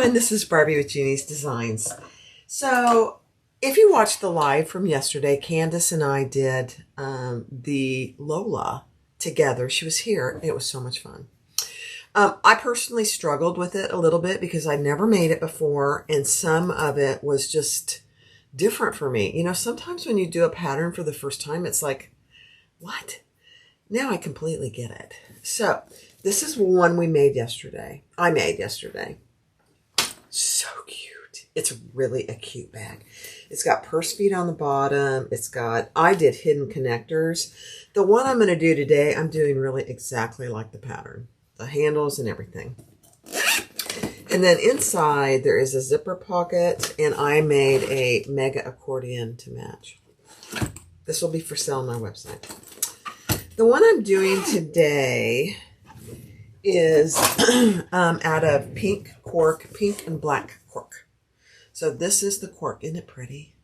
everyone, this is Barbie with Jeannie's Designs. So if you watched the live from yesterday, Candace and I did the Lola together. She was here. It was so much fun. I personally struggled with it a little bit because I'd never made it before, and some of it was just different for me. You know, sometimes when you do a pattern for the first time, it's like, what? Now I completely get it. So this is one we made yesterday. I made yesterday. So cute. It's really a cute bag. It's got purse feet on the bottom. I did hidden connectors. The one I'm going to do today, I'm doing really exactly like the pattern. The handles and everything. And then inside there is a zipper pocket, and I made a mega accordion to match. This will be for sale on my website. The one I'm doing today is out of pink cork, pink and black cork. So this is the cork. Isn't it pretty?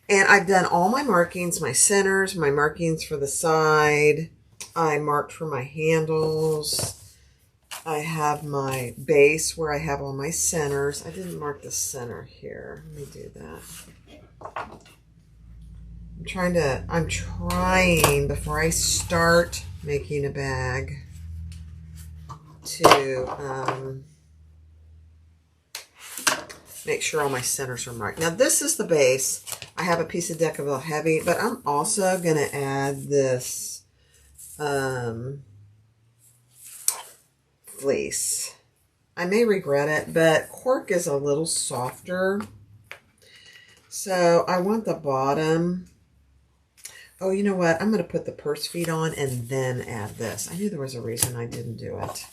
And I've done all my markings, my centers, my markings for the side. I marked for my handles. I have my base where I have all my centers. I didn't mark the center here. Let me do that. I'm trying before I start making a bag to make sure all my centers are marked. Now this is the base. I have a piece of Decaville Heavy, but I'm also going to add this fleece. I may regret it, but cork is a little softer. So I want the bottom. Oh, you know what? I'm going to put the purse feet on and then add this. I knew there was a reason I didn't do it.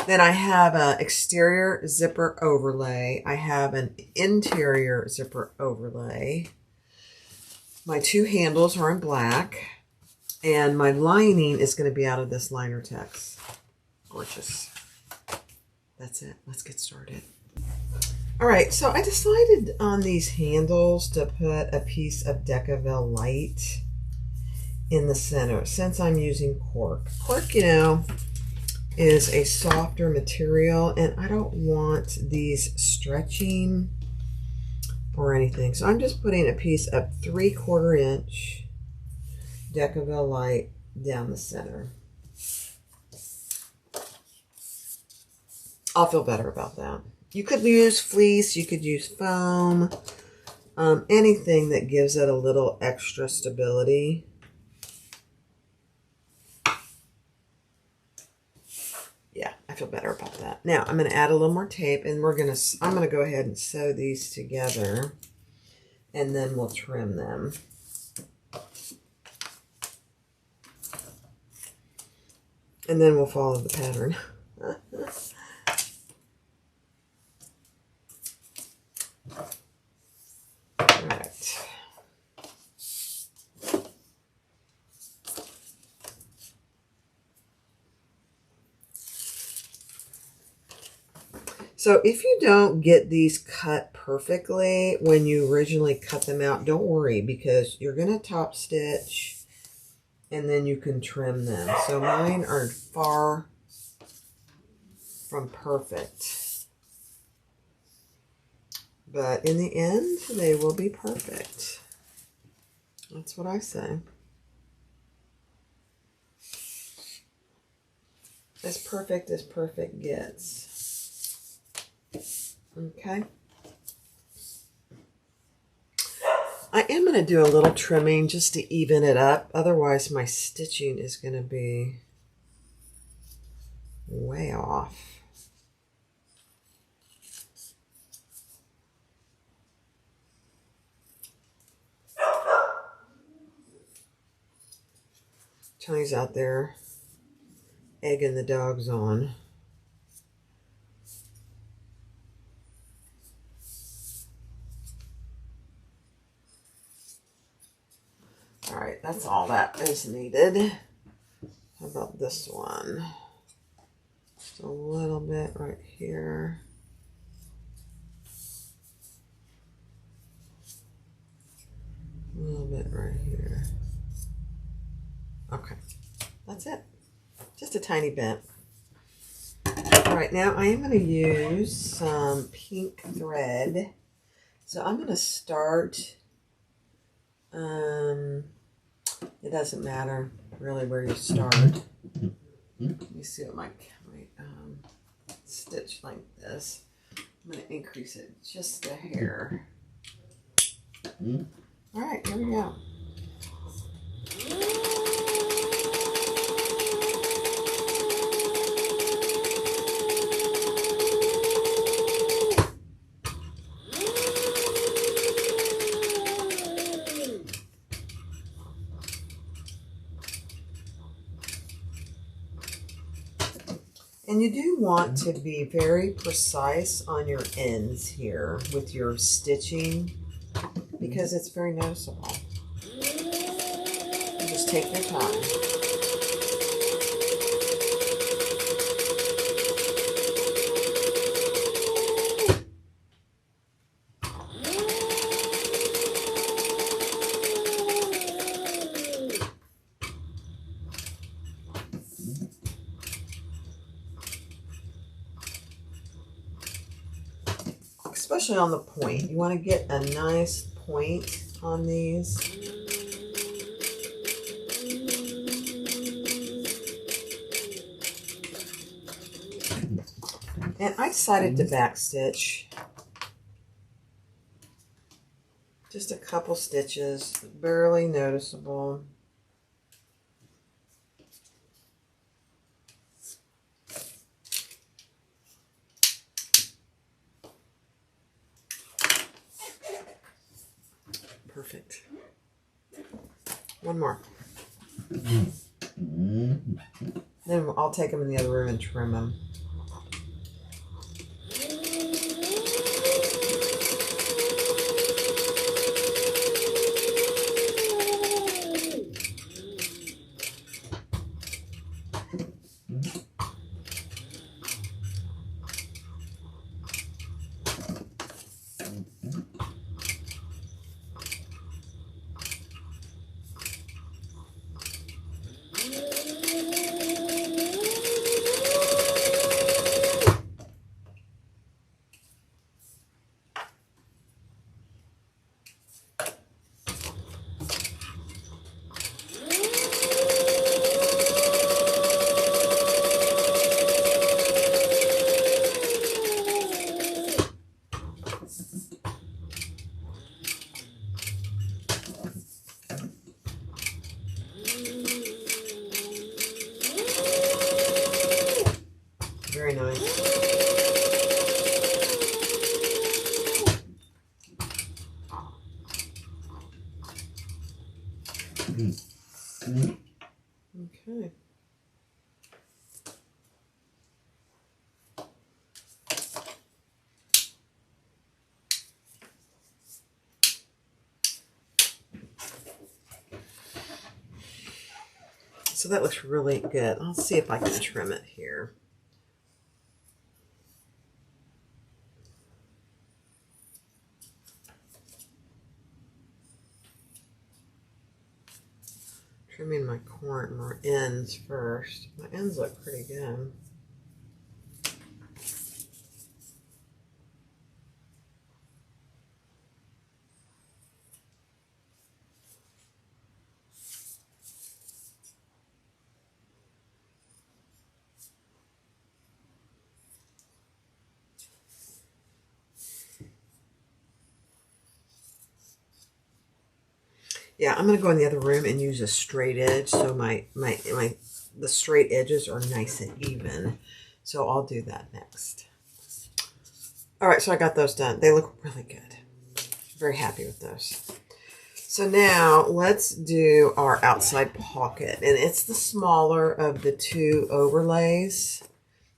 Then I have an exterior zipper overlay. I have an interior zipper overlay. My two handles are in black. And my lining is going to be out of this liner text. Gorgeous. That's it. Let's get started. All right, so I decided on these handles to put a piece of Decaville Light in the center since I'm using cork. Cork, you know, is a softer material, and I don't want these stretching or anything. So I'm just putting a piece of 3/4 inch Decaville Light down the center. I'll feel better about that. You could use fleece, you could use foam, anything that gives it a little extra stability. Yeah, I feel better about that. Now I'm going to add a little more tape, and I'm going to go ahead and sew these together, and then we'll trim them. And then we'll follow the pattern. All right. So if you don't get these cut perfectly when you originally cut them out, don't worry, because you're going to top stitch and then you can trim them. So mine are far from perfect, but in the end, they will be perfect. That's what I say. As perfect gets. Okay. I am going to do a little trimming just to even it up. Otherwise, my stitching is going to be way off. Johnny's out there egging the dogs on. All right, that's all that is needed. How about this one? Just a little bit right here. A little bit right here. Okay, that's it. Just a tiny bit. All right, now I am going to use some pink thread. So I'm going to start, it doesn't matter really where you start. Let me see what my stitch like this. I'm going to increase it just a hair. All right, here we go. And you do want to be very precise on your ends here with your stitching because it's very noticeable. You just take your time. Especially on the point. You want to get a nice point on these. And I decided to backstitch. Just a couple stitches, barely noticeable. Perfect. One more. Then I'll take them in the other room and trim them. Very nice. Okay. So that looks really good. I'll see if I can trim it here. Trimming my ends first. My ends look pretty good. Yeah, I'm going to go in the other room and use a straight edge so the straight edges are nice and even. So I'll do that next. All right, so I got those done. They look really good. Very happy with those. So now let's do our outside pocket. And it's the smaller of the two overlays.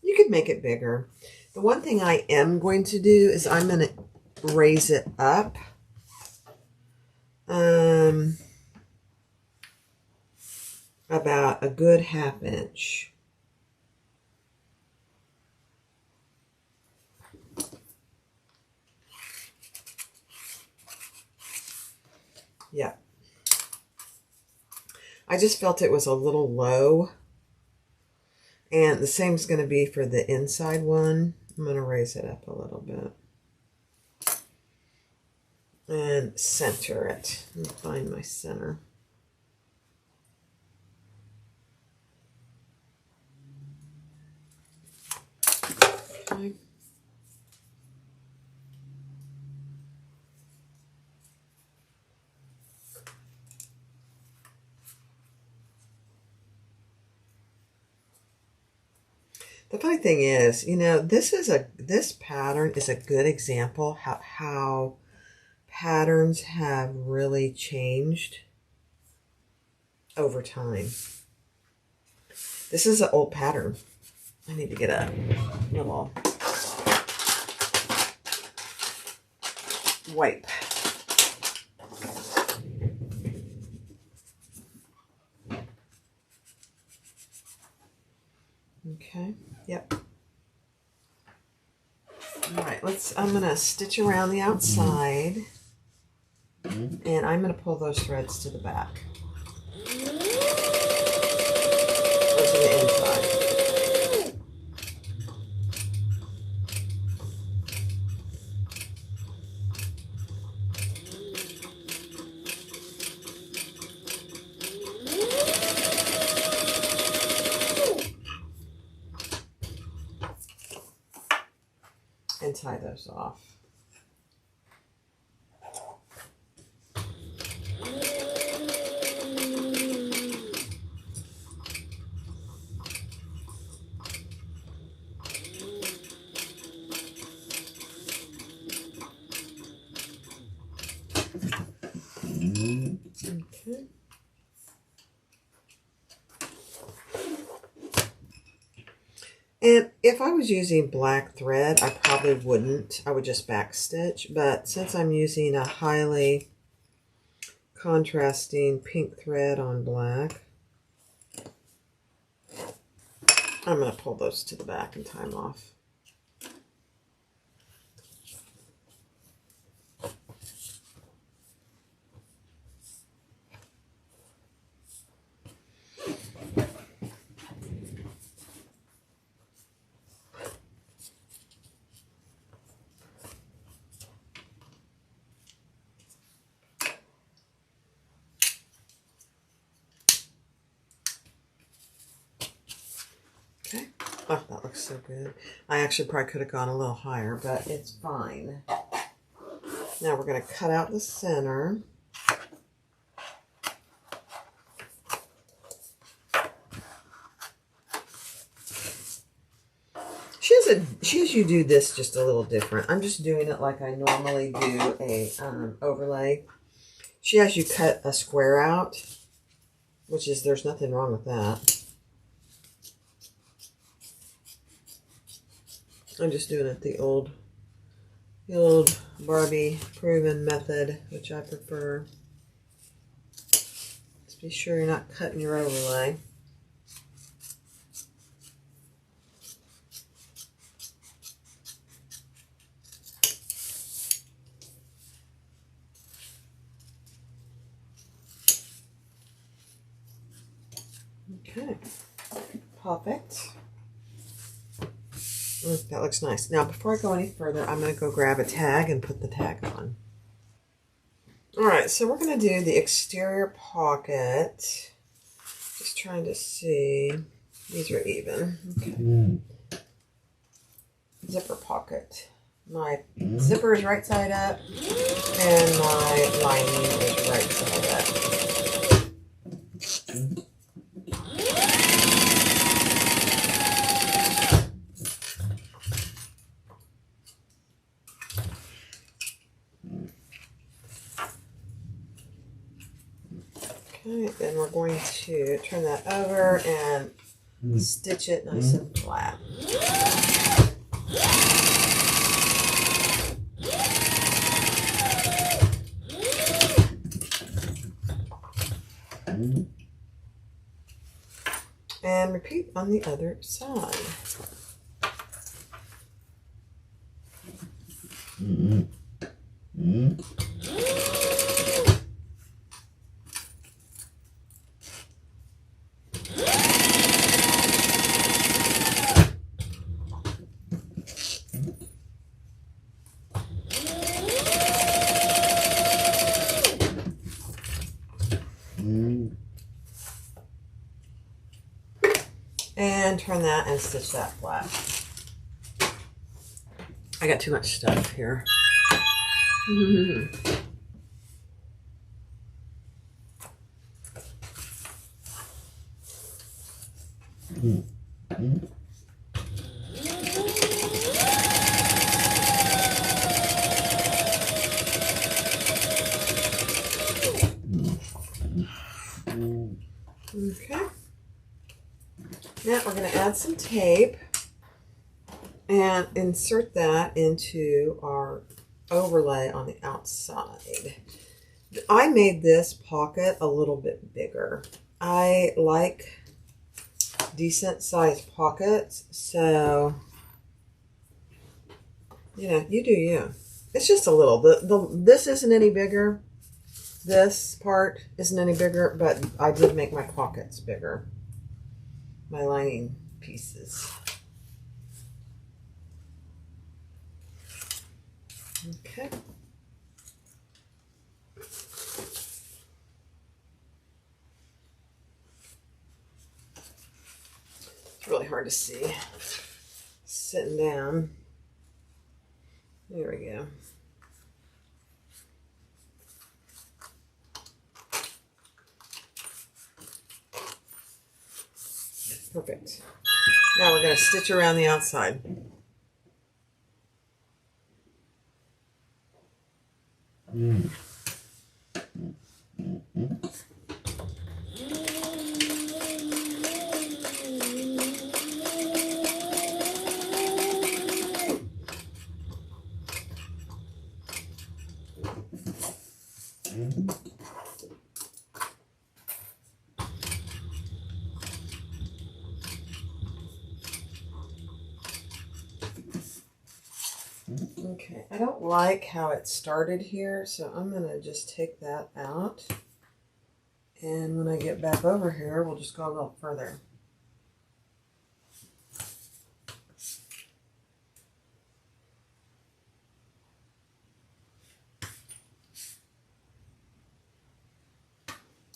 You could make it bigger. The one thing I am going to do is I'm going to raise it up. About a good 1/2 inch. Yeah. I just felt it was a little low. And the same is going to be for the inside one. I'm going to raise it up a little bit. And center it. Let me find my center. Okay. The funny thing is, you know, this pattern is a good example how patterns have really changed over time. This is an old pattern. I need to get a little wipe. Okay. Yep. All right, I'm going to stitch around the outside, and I'm going to pull those threads to the back. Or to the inside. And tie those off. Okay. And if I was using black thread, I probably wouldn't. I would just back stitch. But since I'm using a highly contrasting pink thread on black, I'm going to pull those to the back and tie them off. Okay. Oh, that looks so good. I actually probably could have gone a little higher, but it's fine. Now we're going to cut out the center. She has you do this just a little different. I'm just doing it like I normally do a overlay. She has you cut a square out, which is, there's nothing wrong with that. I'm just doing it the old Barbie proven method, which I prefer. Just be sure you're not cutting your overlay. Okay, perfect. That looks nice. Now, before I go any further, I'm going to go grab a tag and put the tag on. All right, so we're going to do the exterior pocket. Just trying to see. These are even. Okay. Zipper pocket. My zipper is right side up, and my lining is right side up. Okay, then we're going to turn that over and stitch it nice and flat. And repeat on the other side. turn that and stitch that flat. I got too much stuff here. Okay. Now we're going to add some tape and insert that into our overlay on the outside. I made this pocket a little bit bigger. I like decent sized pockets, so you know, you do you. It's just a little. This isn't any bigger. This part isn't any bigger, but I did make my pockets bigger. My lining pieces. Okay. It's really hard to see. Sitting down. There we go. Perfect. Now we're going to stitch around the outside. Okay, I don't like how it started here, so I'm going to just take that out. And when I get back over here, we'll just go a little further.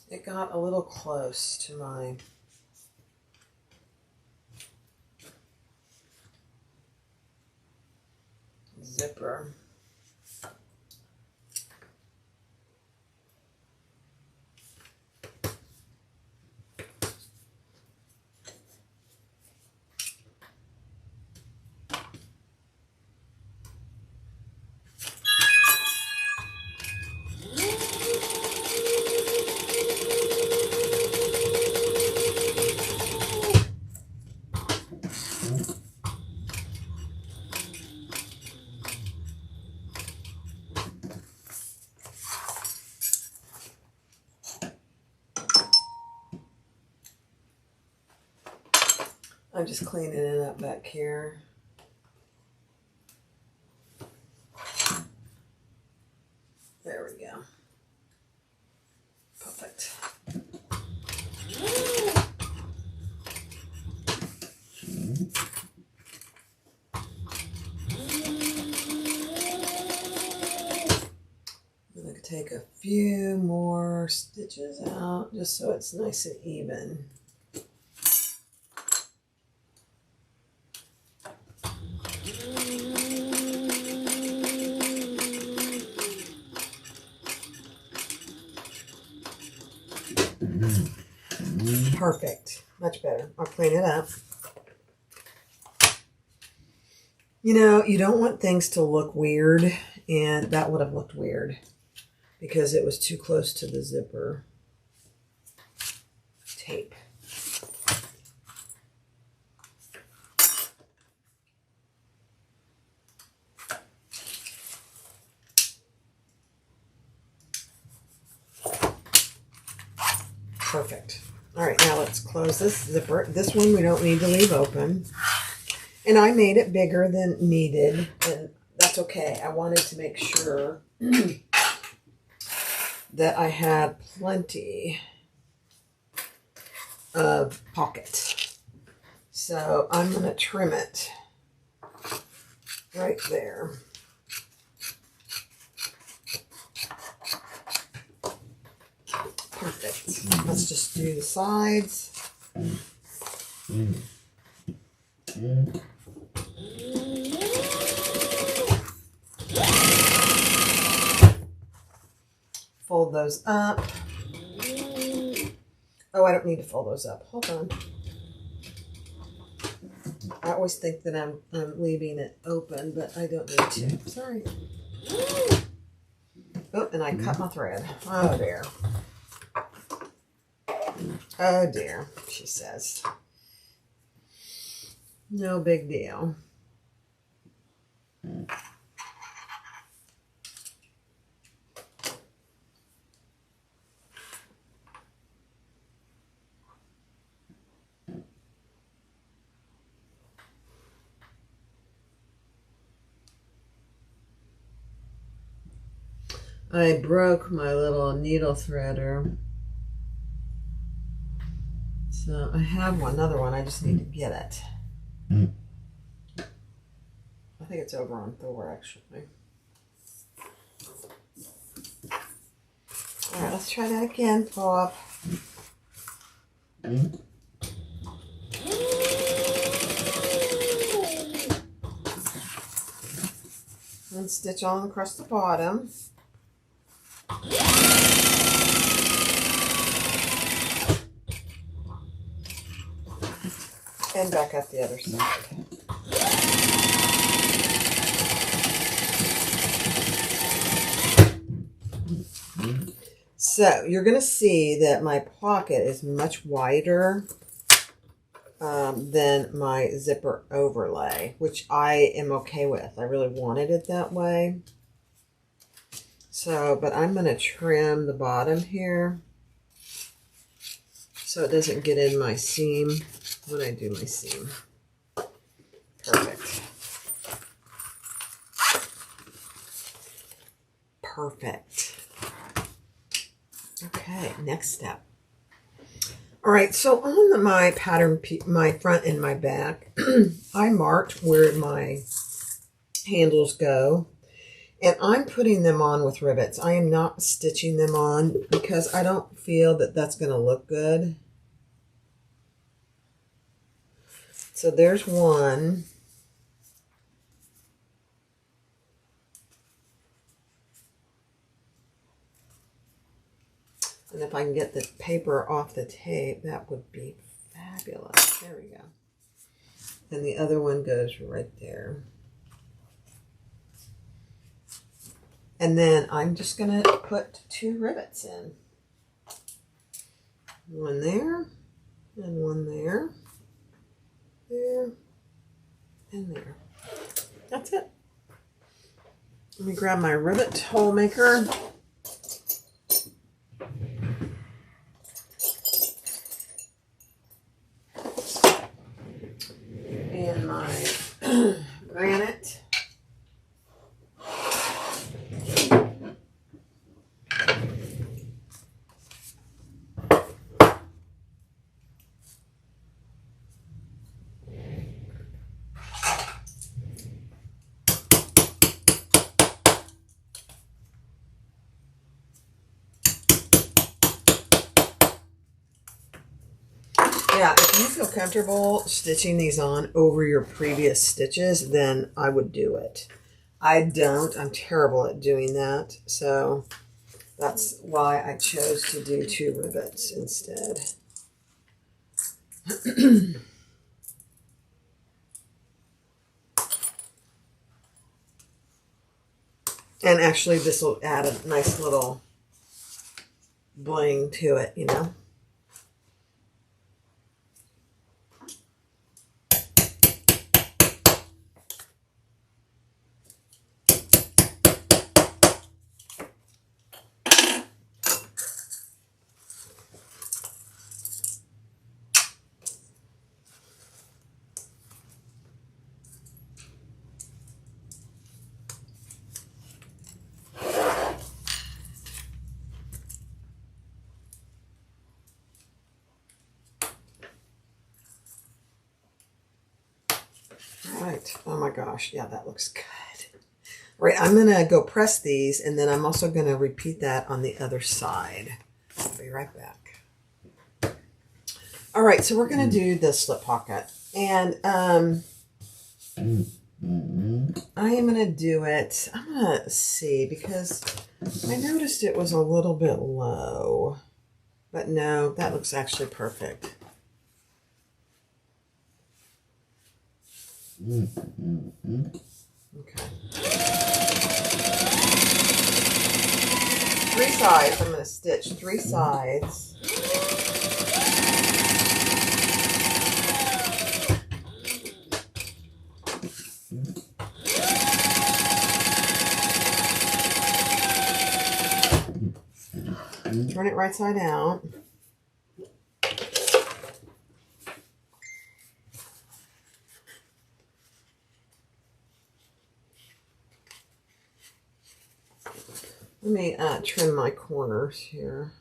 It got a little close to my zipper. I'm just cleaning it up back here. There we go. Perfect. I'm going to take a few more stitches out just so it's nice and even. Perfect. Much better. I'll clean it up. You know, you don't want things to look weird, and that would have looked weird because it was too close to the zipper tape. Perfect. All right, now let's close this zipper. This one we don't need to leave open. And I made it bigger than needed, and that's okay. I wanted to make sure that I had plenty of pocket. So I'm going to trim it right there. Perfect. Let's just do the sides. Fold those up. Oh, I don't need to fold those up. Hold on. I always think that I'm leaving it open, but I don't need to. Sorry. Oh, and I cut my thread. Oh, dear. Oh, dear, she says. No big deal. I broke my little needle threader. So I have another one. I just need to get it. I think it's over on Thor, actually. All right, let's try that again, Bob. And stitch on across the bottom. And back up the other side. So you're going to see that my pocket is much wider than my zipper overlay, which I am okay with. I really wanted it that way. So, but I'm going to trim the bottom here so it doesn't get in my seam when I do my seam. Perfect. Perfect. Okay, next step. All right, so on my pattern, my front and my back, I marked where my handles go, and I'm putting them on with rivets. I am not stitching them on because I don't feel that that's going to look good. So there's one. And if I can get the paper off the tape, that would be fabulous. There we go. And the other one goes right there. And then I'm just going to put 2 rivets in. One there, and one there, there, and there. That's it. Let me grab my rivet hole maker. And my granite. Yeah, if you feel comfortable stitching these on over your previous stitches, then I would do it. I don't. I'm terrible at doing that. So that's why I chose to do 2 rivets instead. And actually this will add a nice little bling to it, you know. Right. Oh my gosh. Yeah, that looks good. All right, I'm going to go press these, and then I'm also going to repeat that on the other side. I'll be right back. All right, so we're going to do the slip pocket. And I am going to do it. I'm going to see because I noticed it was a little bit low. But no, that looks actually perfect. Okay. 3 sides. I'm going to stitch 3 sides. Turn it right side out. Let me trim my corners here.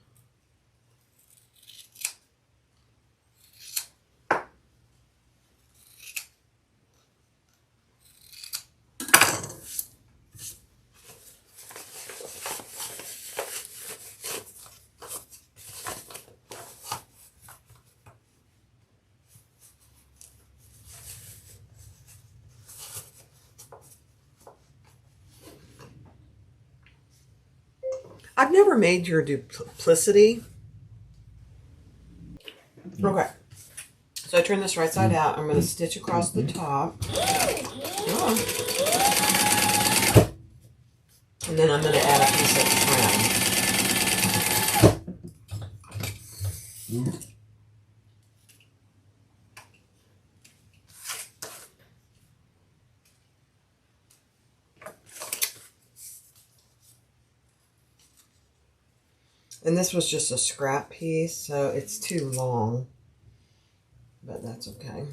I've never made your duplicity. Okay. So I turn this right side out. I'm going to stitch across the top. Oh. And then I'm going to add a piece of trim. And this was just a scrap piece, so it's too long, but that's okay.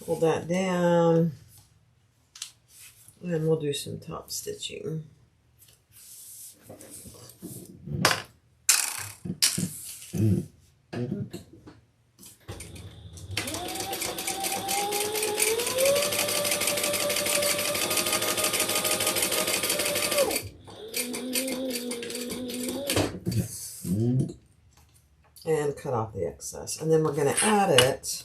Pull that down, and we'll do some top stitching. And cut off the excess. And then we're going to add it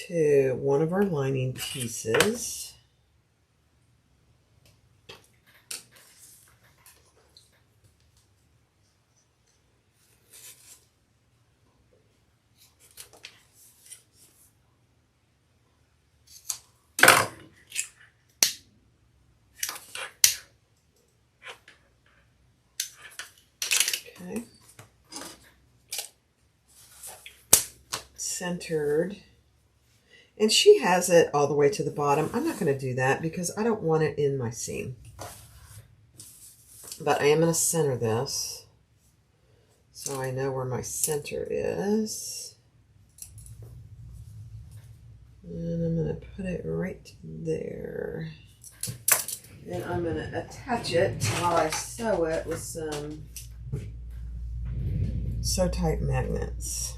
to one of our lining pieces. Okay. Centered. And she has it all the way to the bottom. I'm not going to do that because I don't want it in my seam. But I am going to center this so I know where my center is. And I'm going to put it right there. And I'm going to attach it while I sew it with some Sew Type magnets.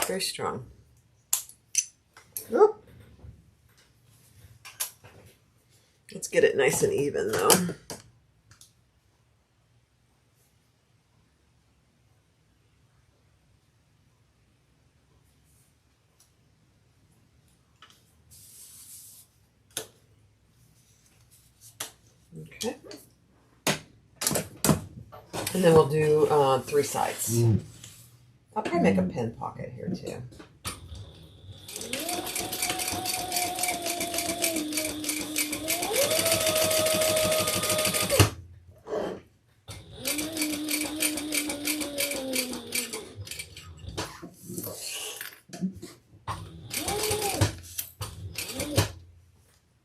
Very strong. Oop. Let's get it nice and even though. Okay. And then we'll do 3 sides. I'll probably make a pin pocket here too.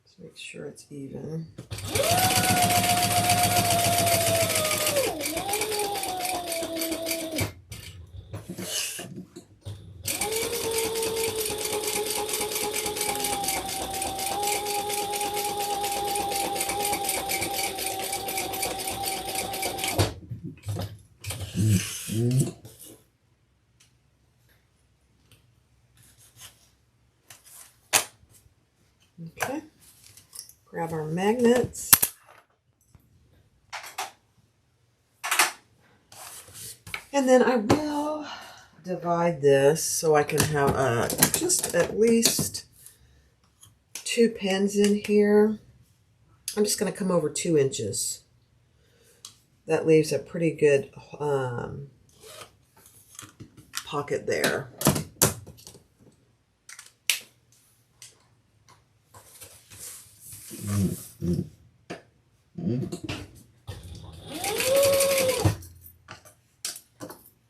Just make sure it's even. Okay. Grab our magnets. And then I will divide this so I can have just at least 2 pins in here. I'm just going to come over 2 inches. That leaves a pretty good pocket there.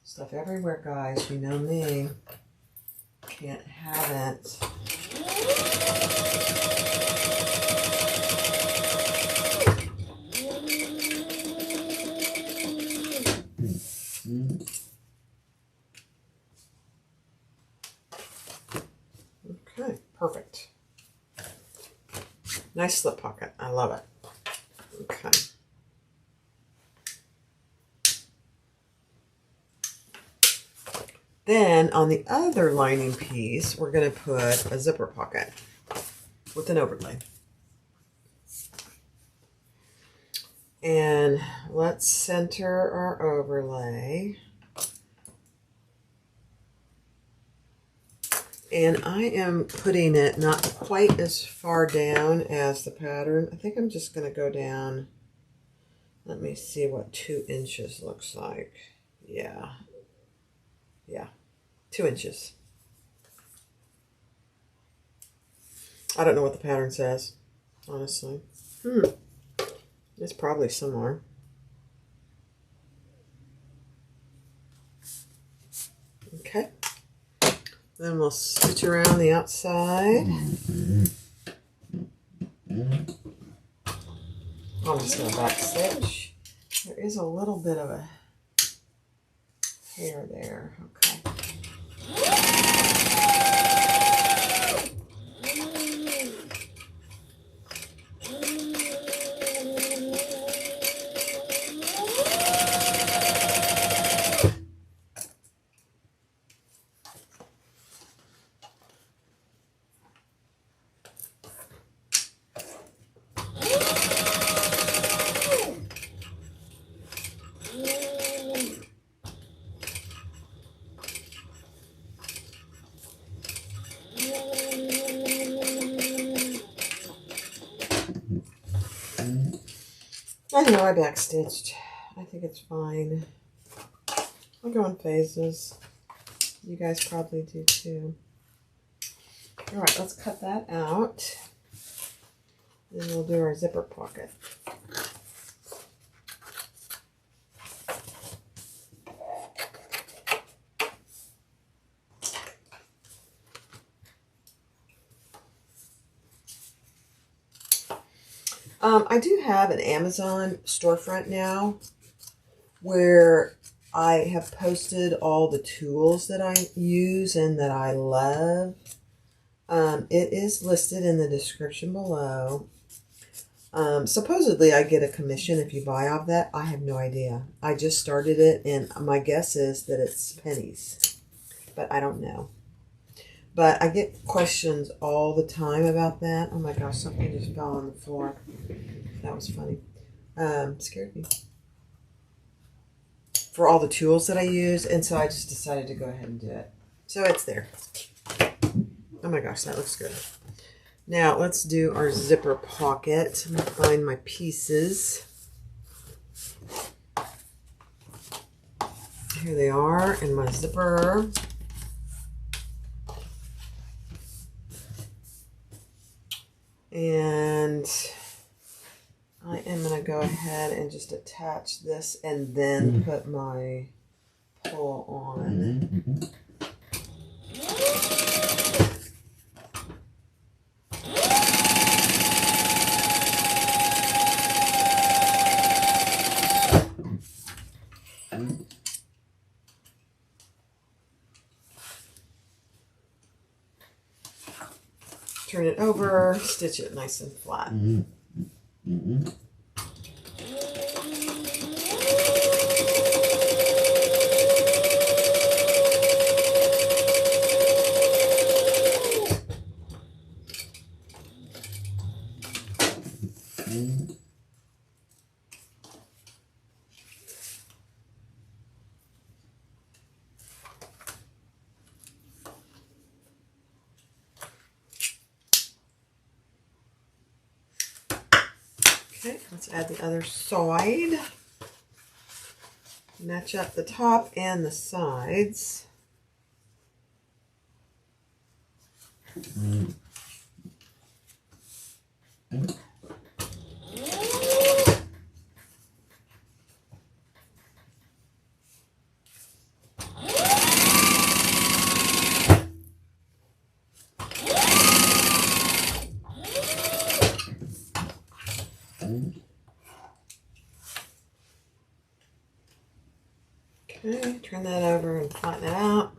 Stuff everywhere, guys. You know me. Can't have it. Okay, perfect. Nice slip pocket. I love it. Okay. Then on the other lining piece, we're going to put a zipper pocket with an overlay. And let's center our overlay. And I am putting it not quite as far down as the pattern. I think I'm just going to go down. Let me see what 2 inches looks like. Yeah. 2 inches. I don't know what the pattern says, honestly. It's probably somewhere. Okay. Then we'll stitch around the outside. I'm just going to back stitch. There is a little bit of a hair there. Okay. I know I backstitched. I think it's fine. I go in phases. You guys probably do too. All right, let's cut that out. Then we'll do our zipper pocket. I do have an Amazon storefront now where I have posted all the tools that I use and that I love. It is listed in the description below. Supposedly I get a commission if you buy off that. I have no idea. I just started it and my guess is that it's pennies, but I don't know. But I get questions all the time about that. Oh my gosh, something just fell on the floor. That was funny. Scared me. For all the tools that I use, and so I just decided to go ahead and do it. So it's there. Oh my gosh, that looks good. Now let's do our zipper pocket. Let me find my pieces. Here they are in my zipper. And I am going to go ahead and just attach this and then put my pull on. Turn it over, stitch it nice and flat. Okay, let's add the other side. Match up the top and the sides. Okay, turn that over and flatten it out.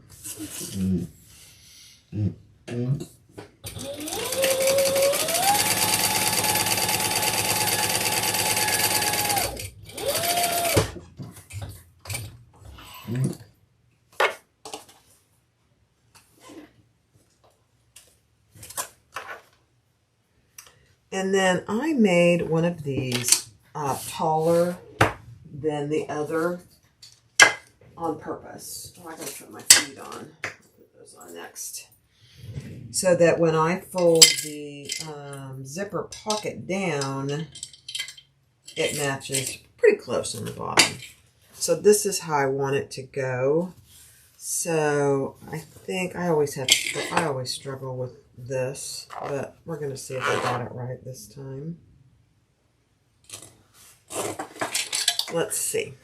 And then I made one of these taller than the other on purpose. Oh, I gotta put my feet on. I'll put those on next. So that when I fold the zipper pocket down, it matches pretty close on the bottom. So this is how I want it to go. So I think I always struggle with this, but we're going to see if I got it right this time. Let's see.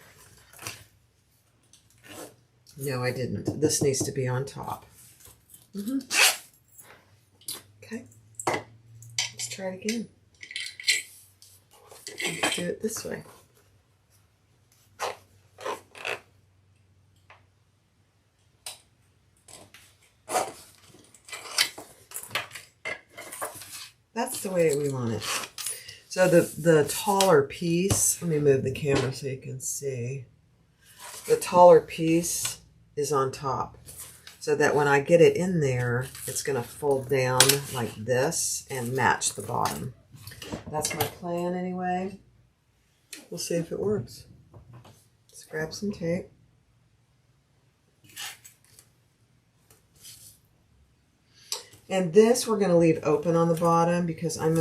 No, I didn't. This needs to be on top. Okay. Let's try it again. Let's do it this way. That's the way we want it. So the taller piece, let me move the camera so you can see. The taller piece is on top. So that when I get it in there, it's going to fold down like this and match the bottom. That's my plan anyway. We'll see if it works. Let's grab some tape. And this we're going to leave open on the bottom because I'm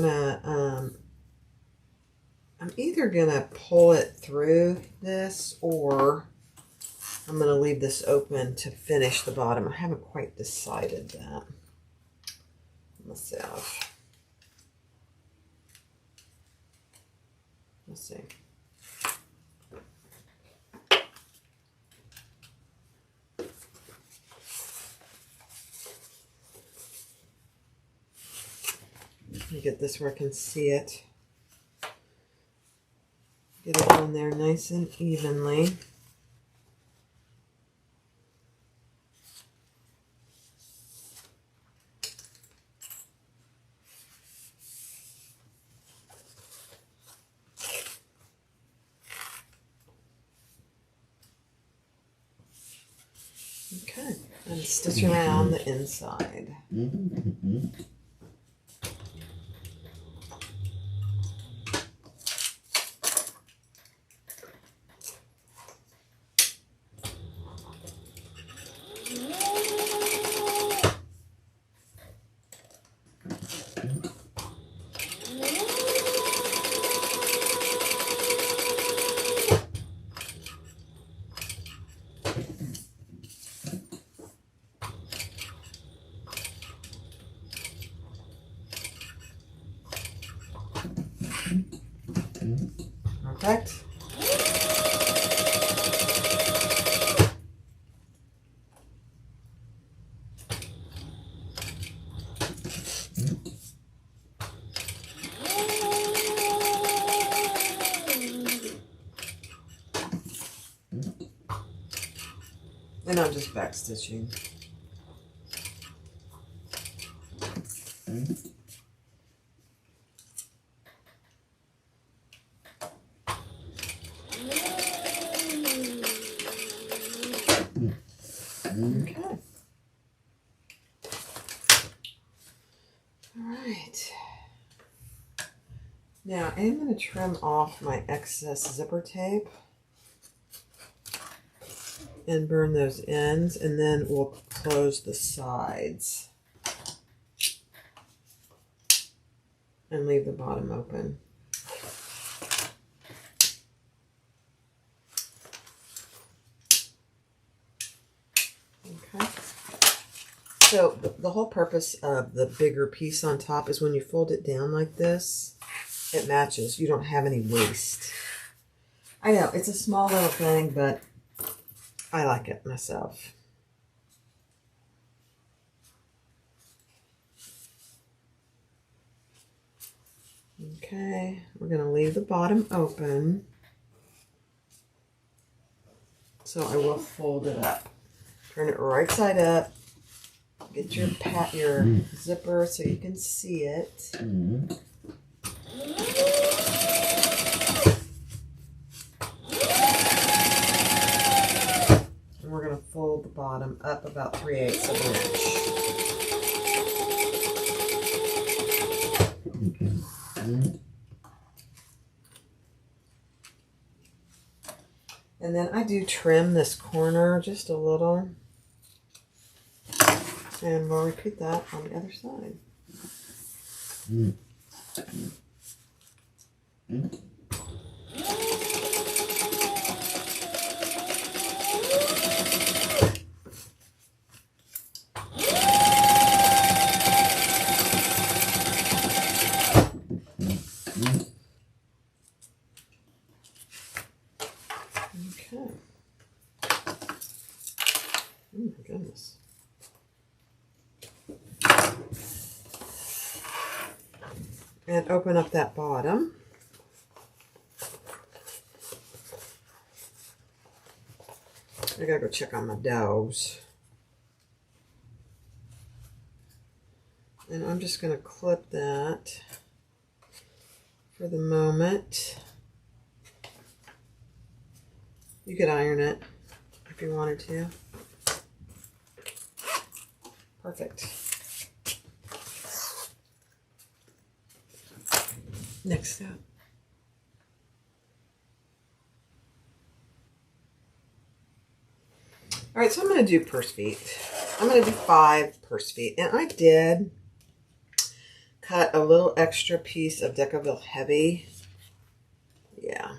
either going to pull it through this or I'm going to leave this open to finish the bottom. I haven't quite decided that myself. Let's see. Let me get this where I can see it. Get it on there nice and evenly. Okay, and stitch around the inside. Perfect. And I'm just back stitching. Okay. All right. Now I'm going to trim off my excess zipper tape and burn those ends, and then we'll close the sides and leave the bottom open. Okay. So the whole purpose of the bigger piece on top is when you fold it down like this, it matches. You don't have any waste. I know, it's a small little thing, but I like it myself. Okay, we're going to leave the bottom open. So I will fold it up. Turn it right side up. Get your zipper so you can see it. And we're going to fold the bottom up about 3/8 of an inch. And then I do trim this corner just a little. And we'll repeat that on the other side. Okay. Oh my goodness. And open up that bottom. I gotta go check on my dogs. And I'm just gonna clip that for the moment. You could iron it if you wanted to. Perfect. Next step. All right, so I'm going to do purse feet. I'm going to do 5 purse feet. And I did cut a little extra piece of Decaville Heavy. Yeah.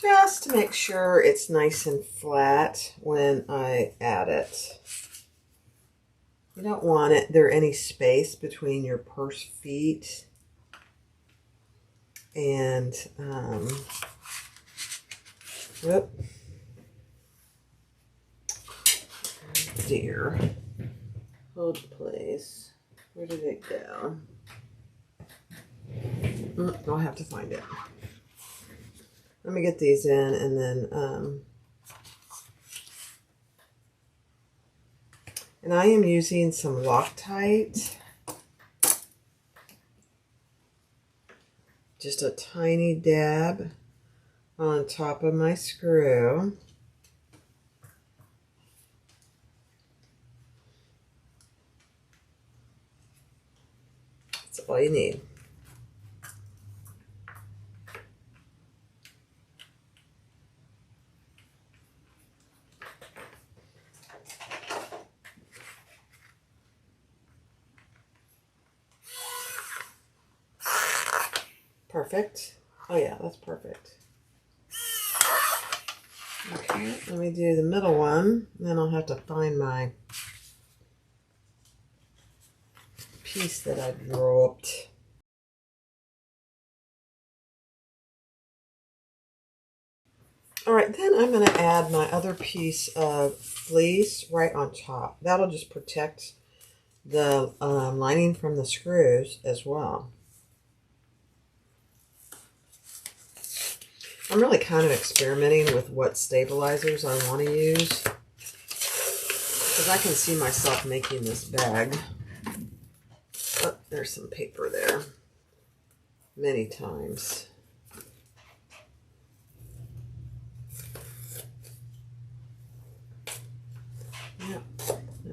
Just to make sure it's nice and flat when I add it. You don't want there any space between your purse feet and whoop, dear, hold please. Where did it go? I'll have to find it. Let me get these in, and then and I am using some Loctite, just a tiny dab on top of my screw. That's all you need. Perfect. Oh yeah, that's perfect. Okay, let me do the middle one. Then I'll have to find my piece that I dropped. All right, then I'm going to add my other piece of fleece right on top. That'll just protect the lining from the screws as well. I'm really kind of experimenting with what stabilizers I want to use, because I can see myself making this bag. Oh, there's some paper there. Many times. Yeah,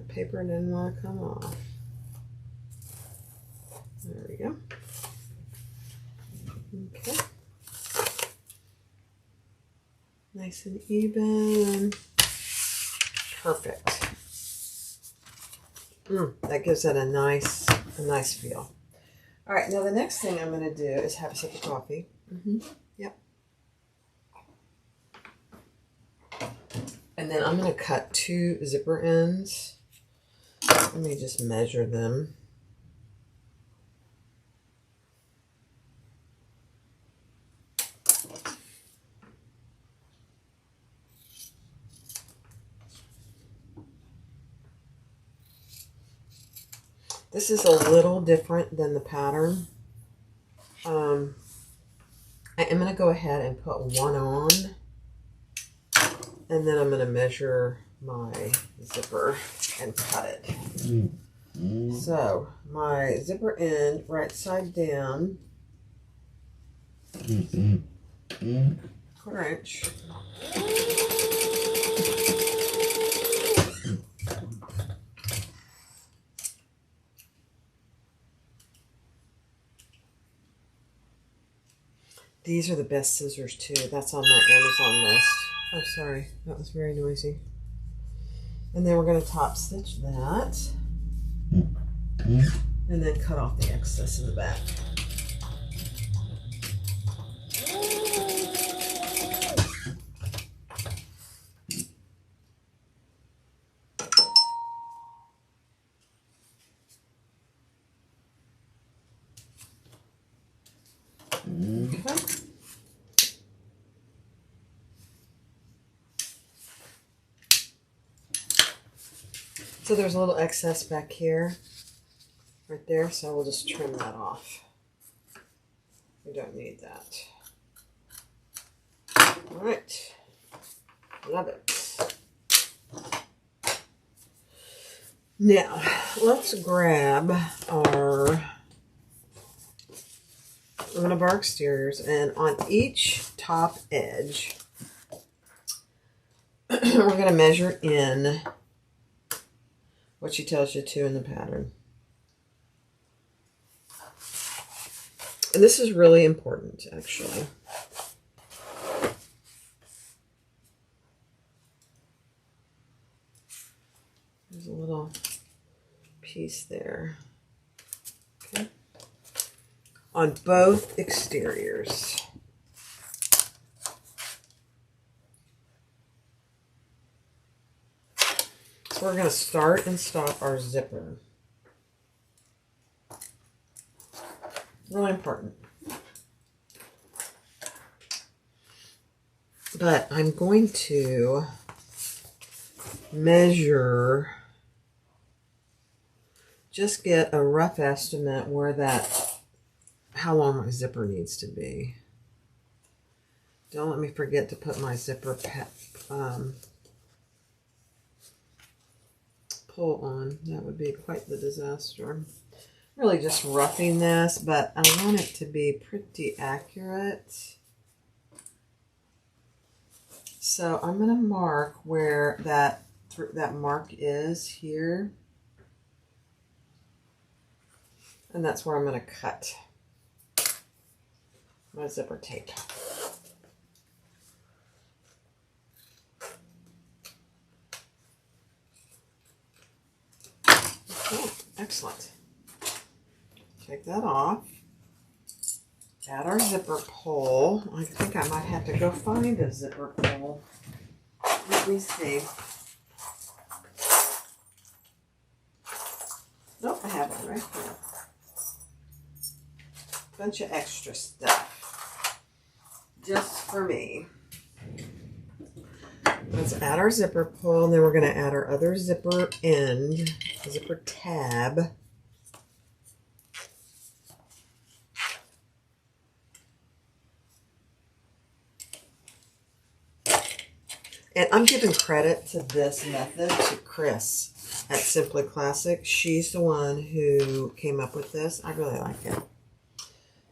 paper didn't want to come off. There we go. Okay. Nice and even. Perfect. That gives it a nice feel. All right, now the next thing I'm going to do is have a sip of coffee. Yep. And then I'm going to cut 2 zipper ends. Let me just measure them. This is a little different than the pattern. I am going to go ahead and put 1 on. And then I'm going to measure my zipper and cut it. So my zipper end, right side down, 1/4 inch. These are the best scissors too. That's on my Amazon list. Oh, sorry. That was very noisy. And then we're going to top stitch that. And then cut off the excess in the back. Okay. So there's a little excess back here, right there, so we'll just trim that off. We don't need that. All right, love it. Now, let's grab one of our exteriors, and on each top edge, we're going to measure in what she tells you to in the pattern. And this is really important, actually. There's a little piece there. Okay. On both exteriors. So we're going to start and stop our zipper. Really important. But I'm going to measure, just get a rough estimate where how long my zipper needs to be. Don't let me forget to put my zipper pull on. That would be quite the disaster. Really just roughing this, but I want it to be pretty accurate. So I'm going to mark where that mark is here. And that's where I'm going to cut my zipper tape. Okay, excellent. Take that off. Add our zipper pull. I think I might have to go find a zipper pull. Let me see. Nope, I have one right here. Bunch of extra stuff. Just for me. Let's add our zipper pull, and then we're going to add our other zipper end, zipper tab. And I'm giving credit to this method to Chris at Simply Classic. She's the one who came up with this. I really like it.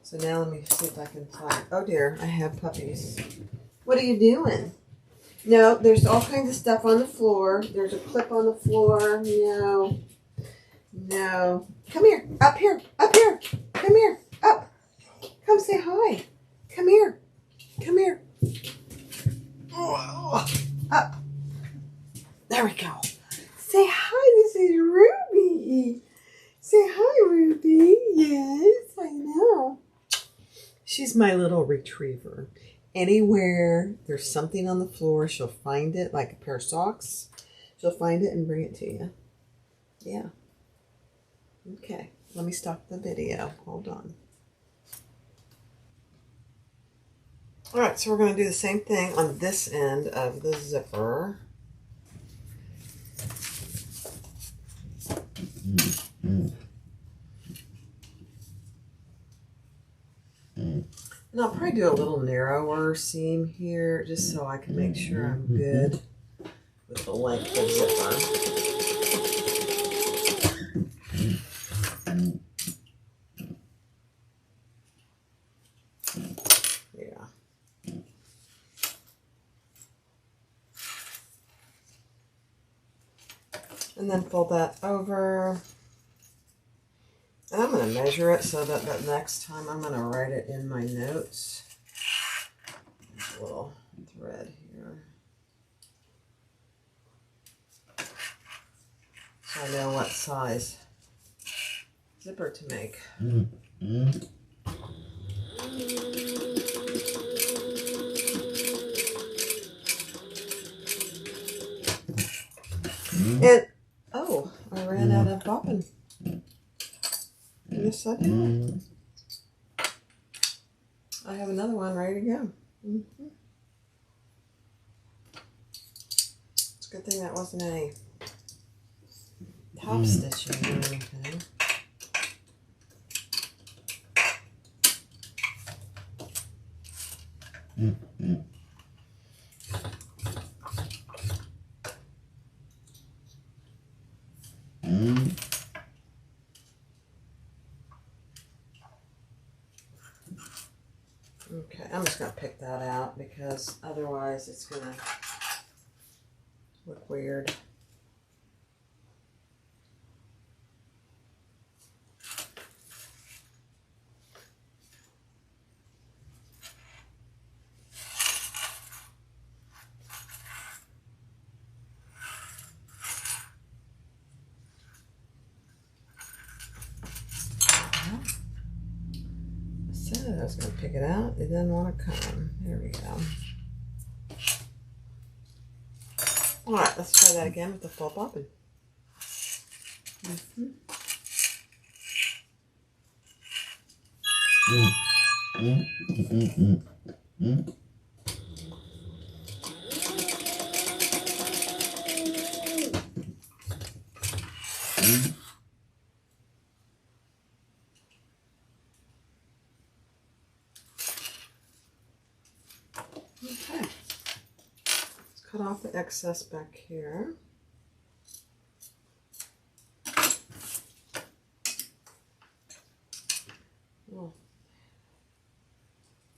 So now let me see if I can find... Oh dear, I have puppies. What are you doing? No, there's all kinds of stuff on the floor. There's a clip on the floor. No. No. Come here. Up here. Up here. Come here. Up. Come say hi. Come here. Come here. Oh, up. There we go. Say hi. This is Ruby. Say hi, Ruby. Yes, I know. She's my little retriever. Anywhere there's something on the floor, she'll find it, like a pair of socks. She'll find it and bring it to you. Yeah. Okay, let me stop the video. Hold on. All right, so we're going to do the same thing on this end of the zipper. And I'll probably do a little narrower seam here just so I can make sure I'm good with the length of zipper. Yeah. And then fold that over. And I'm going to measure it so that next time I'm going to write it in my notes. There's a little thread here. So I know what size zipper to make. And, oh, I ran out of bobbin. Yes, I did. I have another one ready to go. It's a good thing that wasn't any top stitching or anything. Okay, I'm just going to pick that out because otherwise it's going to look weird. I was going to pick it out. It didn't want to come. There we go. All right, let's try that again with the full bobbin. Okay, let's cut off the excess back here. Oh,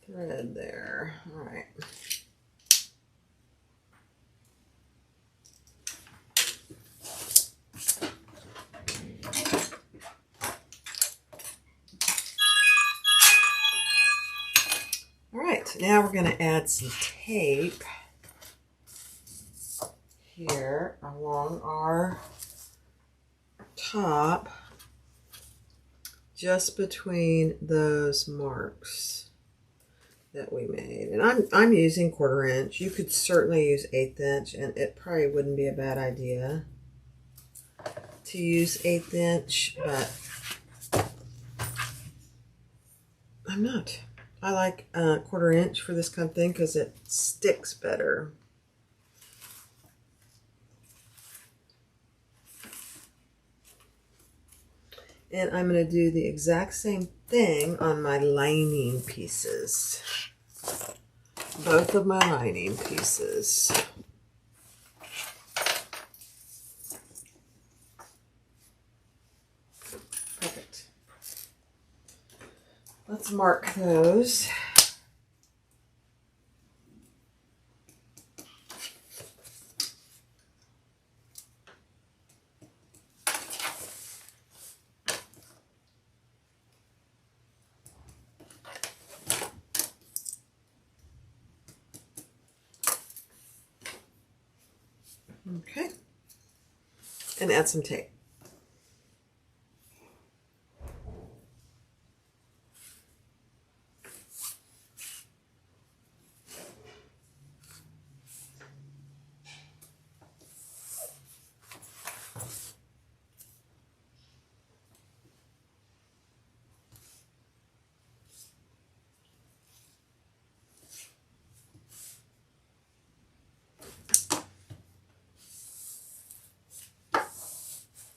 thread there. All right. All right, now we're going to add some tape here along our top, just between those marks that we made. And I'm using 1/4 inch. You could certainly use 1/8 inch, and it probably wouldn't be a bad idea to use 1/8 inch, but I'm not. I like 1/4 inch for this kind of thing because it sticks better. And I'm going to do the exact same thing on my lining pieces. Both of my lining pieces. Perfect. Let's mark those. Okay. And add some tape.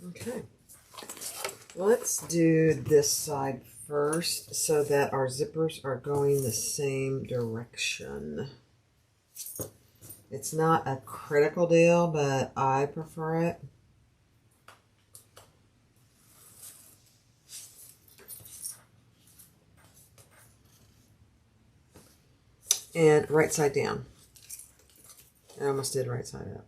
Okay, let's do this side first so that our zippers are going the same direction. It's not a critical deal, but I prefer it. And right side down. I almost did right side up.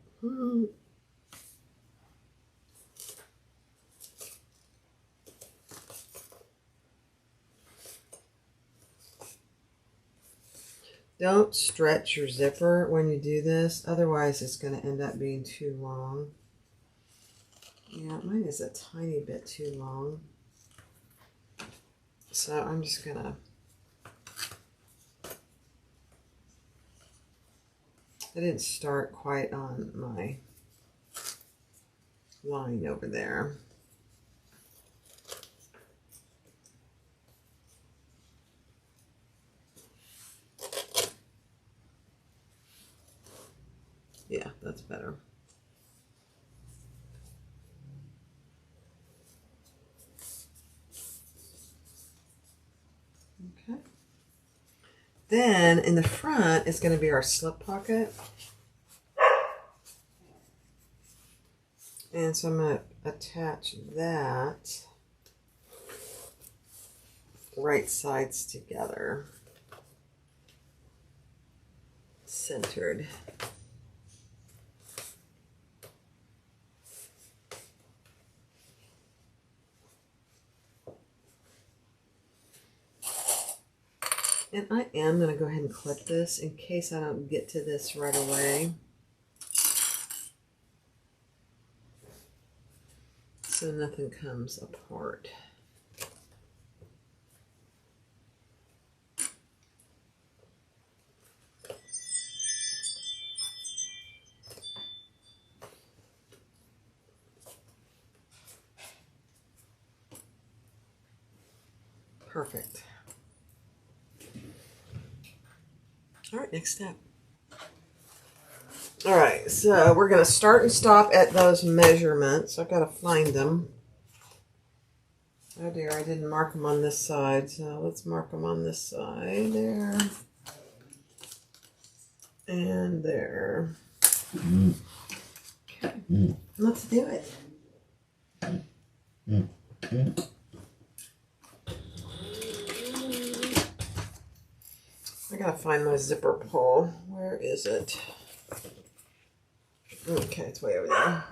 Don't stretch your zipper when you do this, otherwise it's going to end up being too long. Yeah, mine is a tiny bit too long. So I'm just going to... I didn't start quite on my line over there. Yeah, that's better. Okay. Then in the front is going to be our slip pocket. And so I'm going to attach that right sides together, centered. And I am going to go ahead and clip this in case I don't get to this right away. So nothing comes apart. Perfect. All right, next step. All right, so we're going to start and stop at those measurements. I've got to find them. Oh dear, I didn't mark them on this side, so let's mark them on this side. There. And there. Okay, let's do it. I gotta find my zipper pull. Where is it? Okay, it's way over there.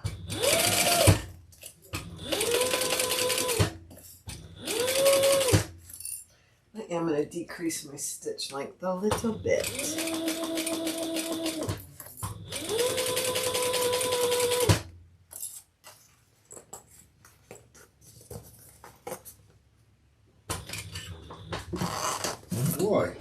I am going to decrease my stitch length a little bit. Boy.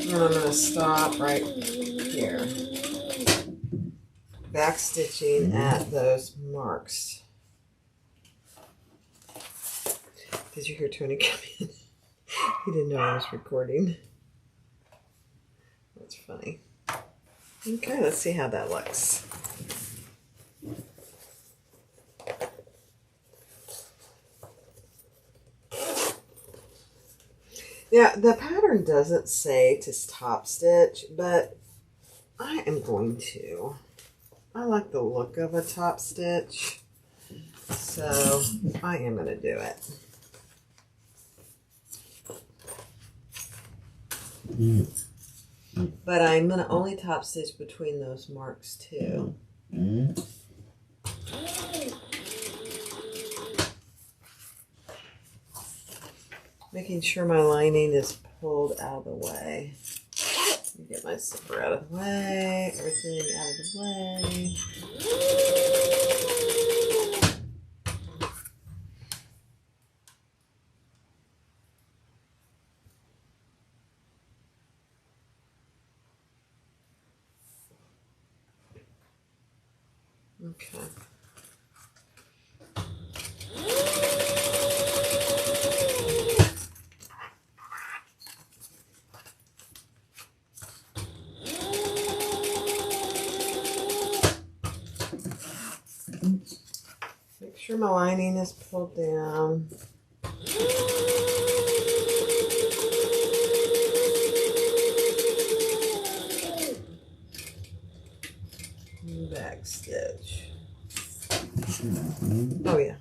And I'm going to stop right here. Back stitching at those marks. Did you hear Tony come in? He didn't know I was recording. That's funny. Okay, let's see how that looks. Yeah, the pattern doesn't say to top stitch, but I am going to. I like the look of a top stitch, so I am going to do it. But I'm going to only top stitch between those marks too. Making sure my lining is pulled out of the way. Let me get my zipper out of the way, everything out of the way. Okay. Make sure my lining is pulled down. Back stitch. Oh yeah,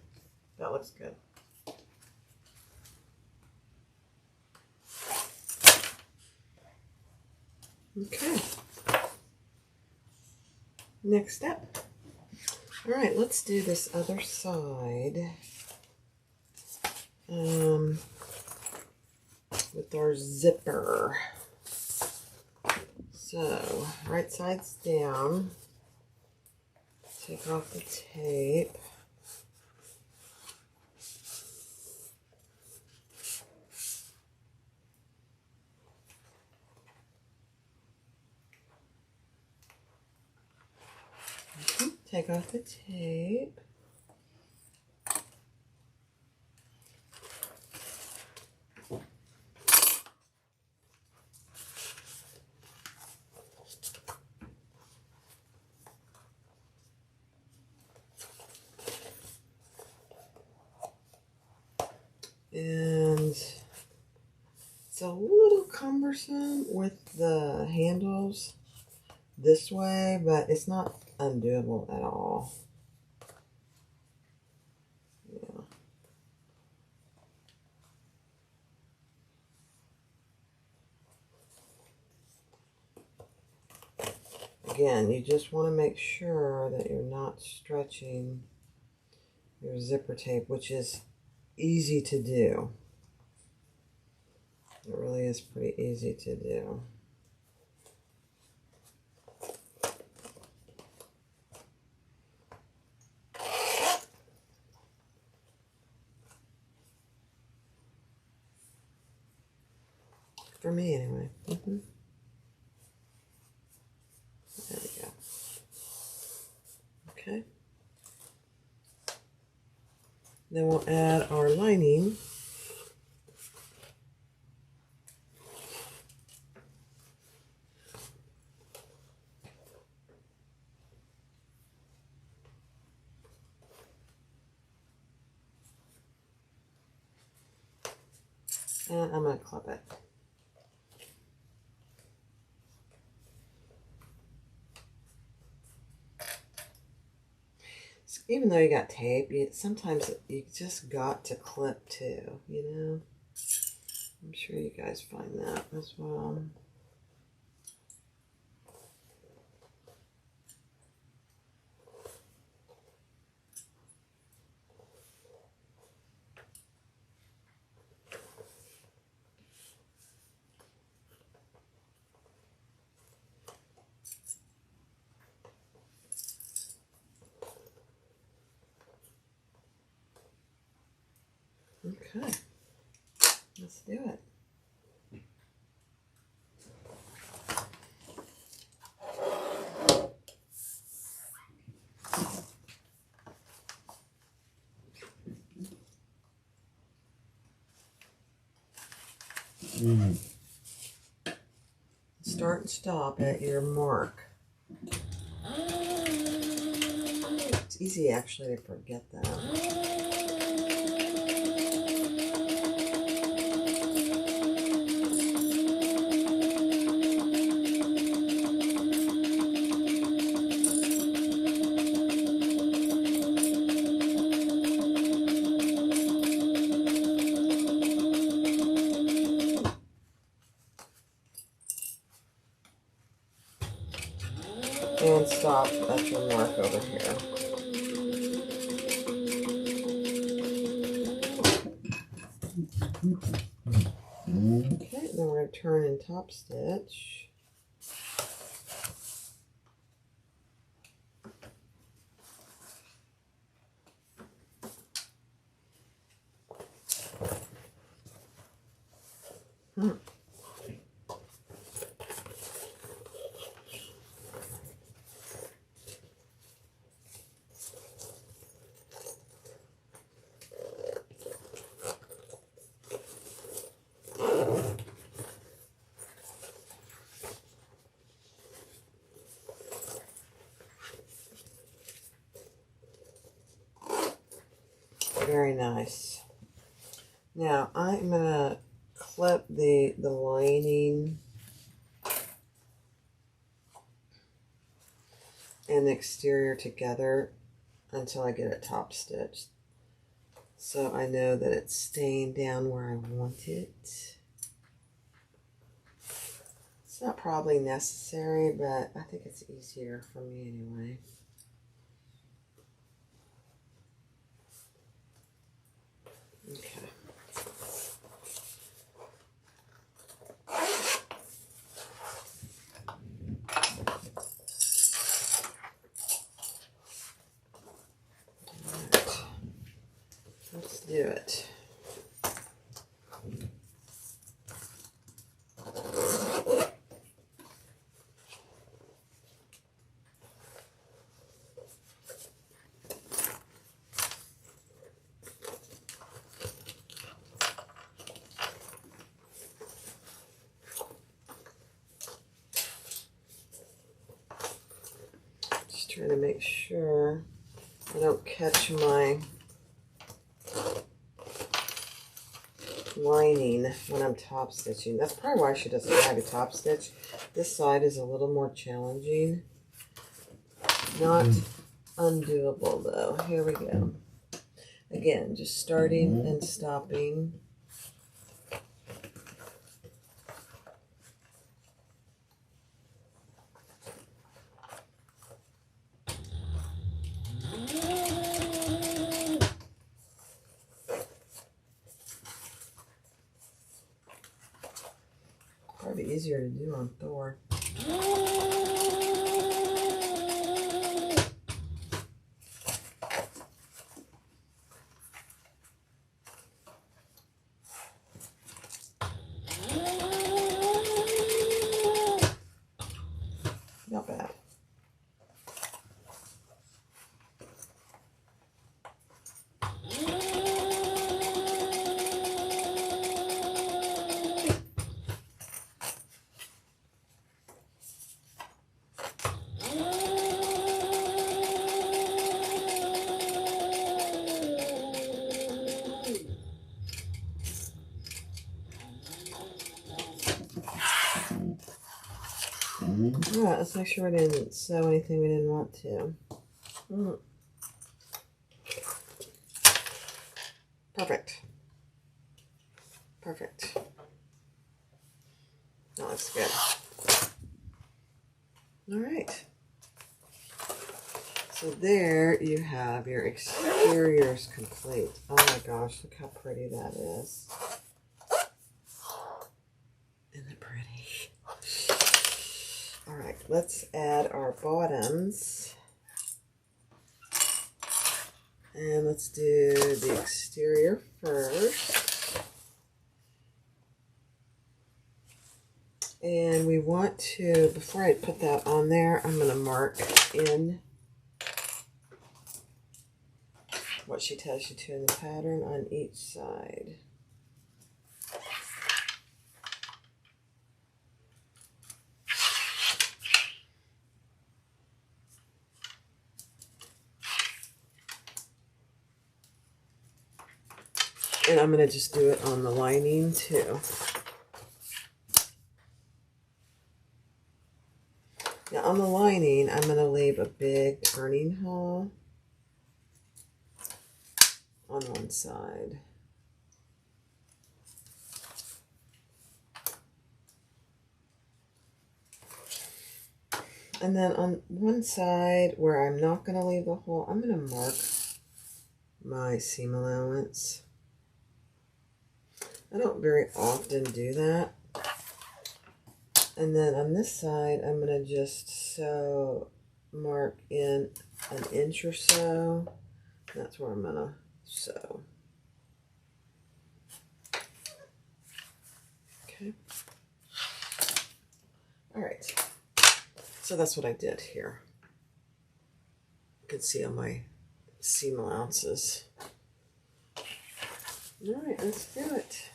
that looks good. Okay. Next step. All right, let's do this other side. With our zipper. So, right side's down. Take off the tape. Take off the tape. And it's a little cumbersome with the handles this way, but it's not undoable at all. Yeah. Again, you just want to make sure that you're not stretching your zipper tape, which is easy to do. It really is pretty easy to do. For me, anyway. There we go. Okay. Then we'll add our lining. And I'm going to clip it. Even though you got tape, sometimes you just got to clip too, you know? I'm sure you guys find that as well. Okay, let's do it. Start and stop at your mark. It's easy actually to forget that. And stop at your mark over here. Okay, then we're going to turn and top stitch. Very nice. Now I'm going to clip the lining and the exterior together until I get it top stitched. So I know that it's staying down where I want it. It's not probably necessary, but I think it's easier for me anyway. Okay. Let's do it. Just trying to make sure I don't catch my lining when I'm top stitching. That's probably why she doesn't have a top stitch. This side is a little more challenging. Not undoable though. Here we go. Again, just starting and stopping. Probably easier to do on Thor. Not bad. Alright, let's make sure we didn't sew anything we didn't want to. Perfect. Perfect. That looks good. Alright. So there you have your exteriors complete. Oh my gosh, look how pretty that is. Isn't it pretty? Alright, let's add our bottoms. And let's do the exterior first. And we want to, before I put that on there, I'm going to mark in what she tells you to in the pattern on each side. And I'm going to just do it on the lining too. Now on the lining, I'm going to leave a big turning hole on one side. And then on one side where I'm not going to leave the hole, I'm going to mark my seam allowance. I don't very often do that. And then on this side, I'm going to just mark in an inch or so. That's where I'm going to sew. Okay. All right. So that's what I did here. You can see on my seam allowances. All right, let's do it.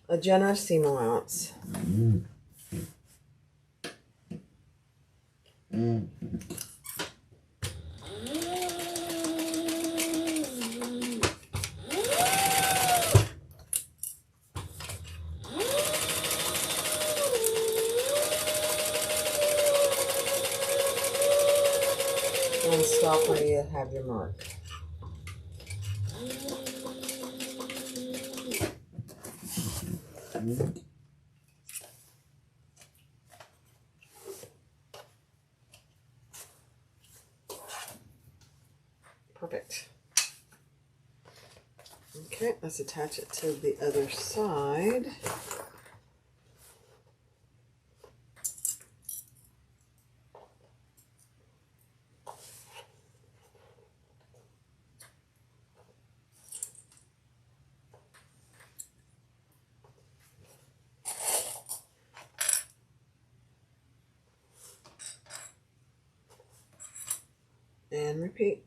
A generous seam allowance. And stop where you have your mark. Perfect. Okay, let's attach it to the other side. And repeat.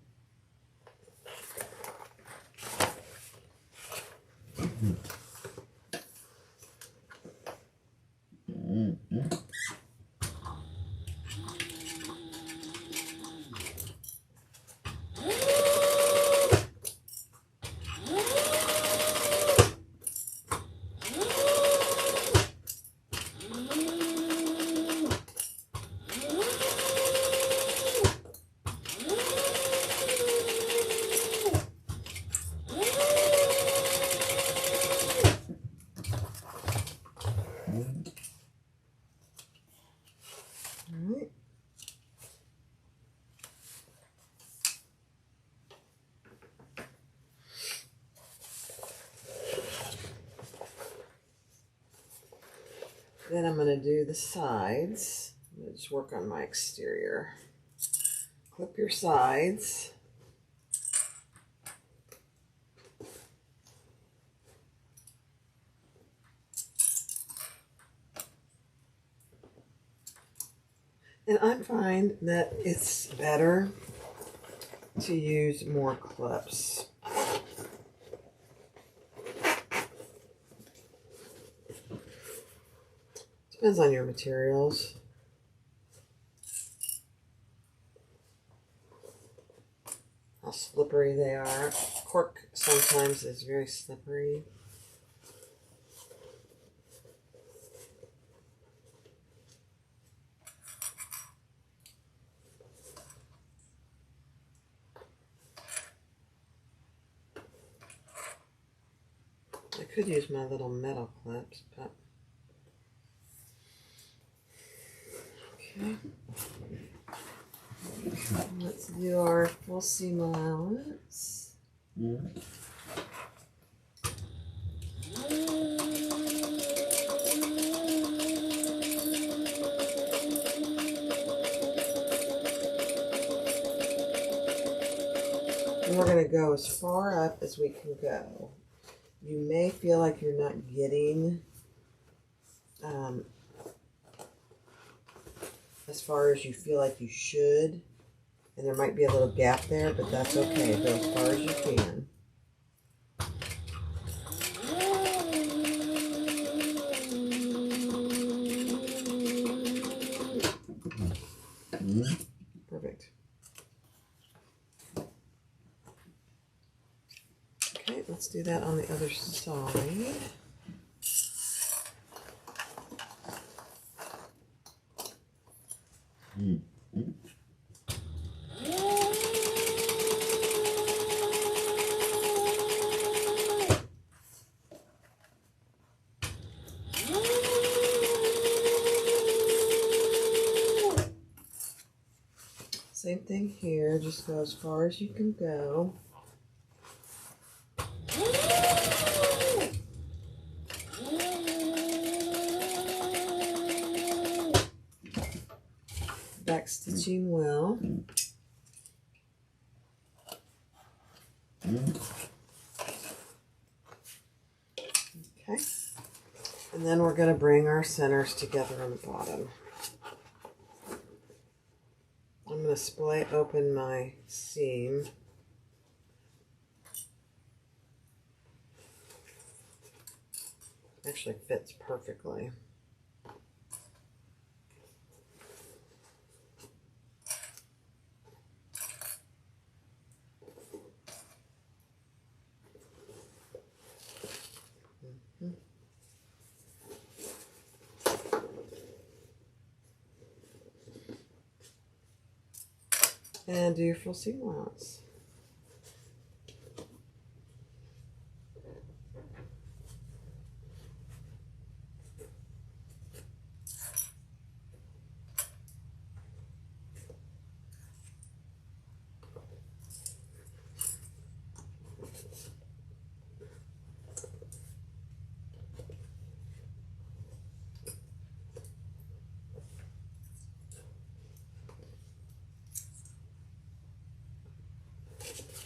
Alright. Then I'm going to do the sides. I'm going to just work on my exterior. Clip your sides. And I find that it's better to use more clips. Depends on your materials. How slippery they are. Cork sometimes is very slippery. I could use my little metal clips, but okay. Let's do our full seam allowance. And we're going to go as far up as we can go. You may feel like you're not getting as far as you feel like you should. And there might be a little gap there, but that's okay. Go as far as you can. Perfect. Okay, let's do that on the other side. Same thing here, just go as far as you can go. Back stitching well. Okay. And then we're going to bring our centers together on the bottom. I'm going to split open my seam. Actually fits perfectly. And do your full seam allowance.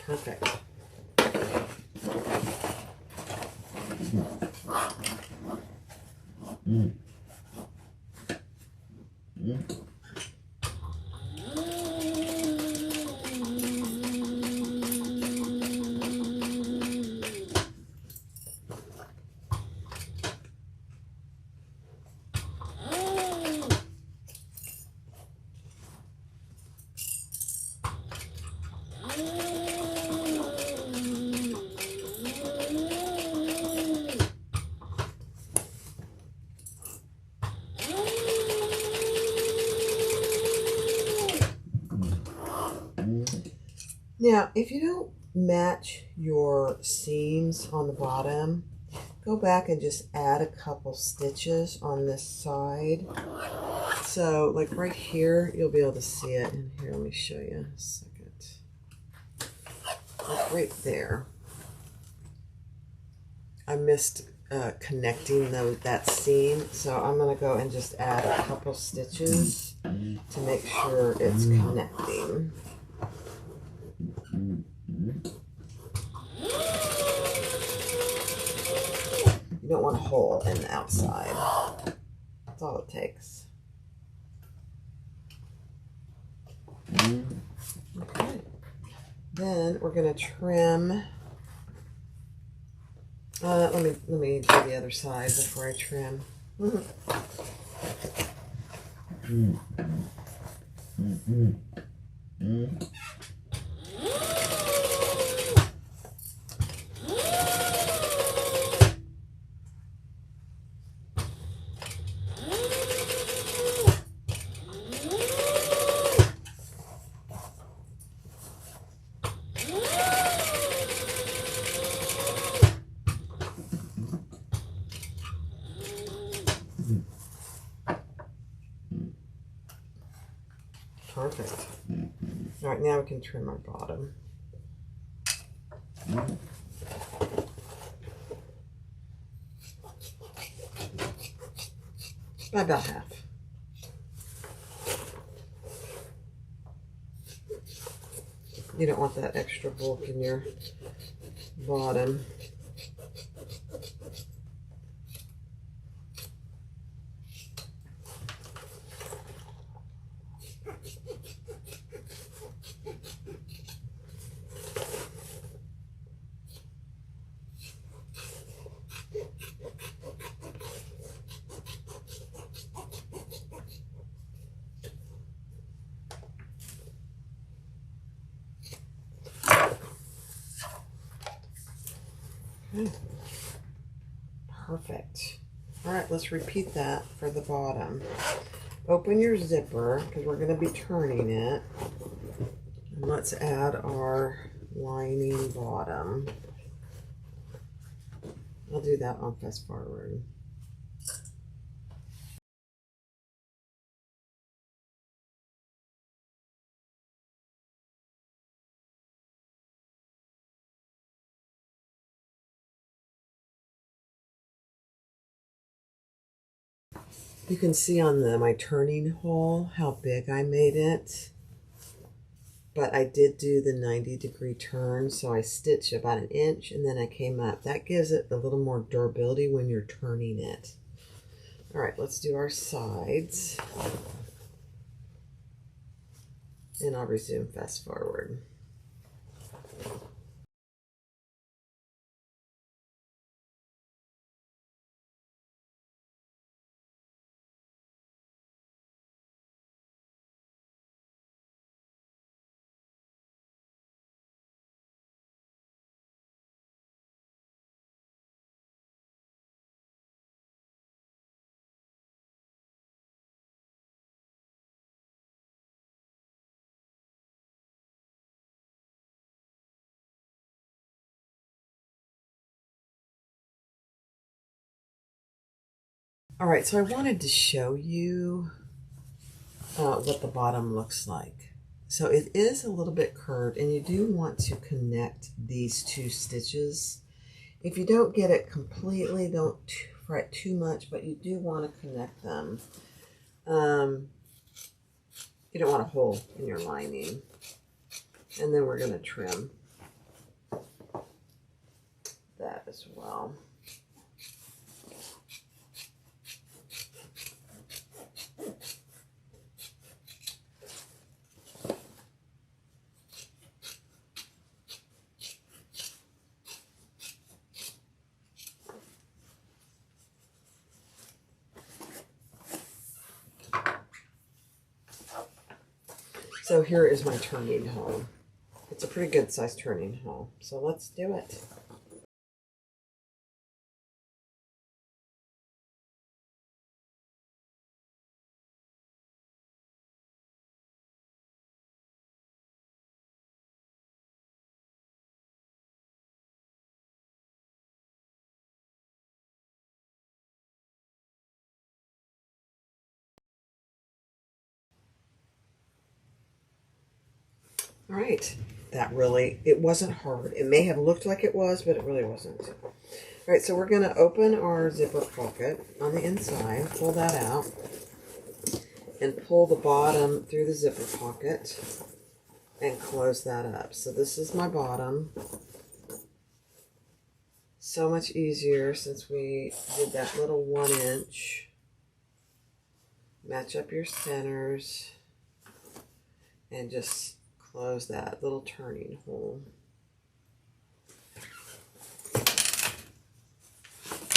Perfect. Now, if you don't match your seams on the bottom, go back and just add a couple stitches on this side. So, like right here, you'll be able to see it. And here, let me show you a second. Like right there. I missed connecting that seam, so I'm going to go and just add a couple stitches to make sure it's connecting. You don't want a hole in the outside. That's all it takes. Okay. Then we're going to trim. Let me do the other side before I trim. Perfect. All right, now we can trim our bottom. About half. You don't want that extra bulk in your bottom. Okay. Perfect. All right, let's repeat that for the bottom. Open your zipper because we're going to be turning it. And let's add our lining bottom. I'll do that on fast forward. You can see on my turning hole how big I made it. But I did do the 90-degree turn, so I stitched about 1 inch and then I came up. That gives it a little more durability when you're turning it. All right, let's do our sides. And I'll resume fast forward. All right, so I wanted to show you what the bottom looks like. So it is a little bit curved, and you do want to connect these 2 stitches. If you don't get it completely, don't fret too much, but you do want to connect them. You don't want a hole in your lining. And then we're going to trim that as well. So here is my turning hole. It's a pretty good sized turning hole. So let's do it. All right, it wasn't hard. It may have looked like it was, but it really wasn't. All right, so we're going to open our zipper pocket on the inside, pull that out, and pull the bottom through the zipper pocket and close that up. So this is my bottom. So much easier since we did that little 1 inch. Match up your centers and just close that little turning hole.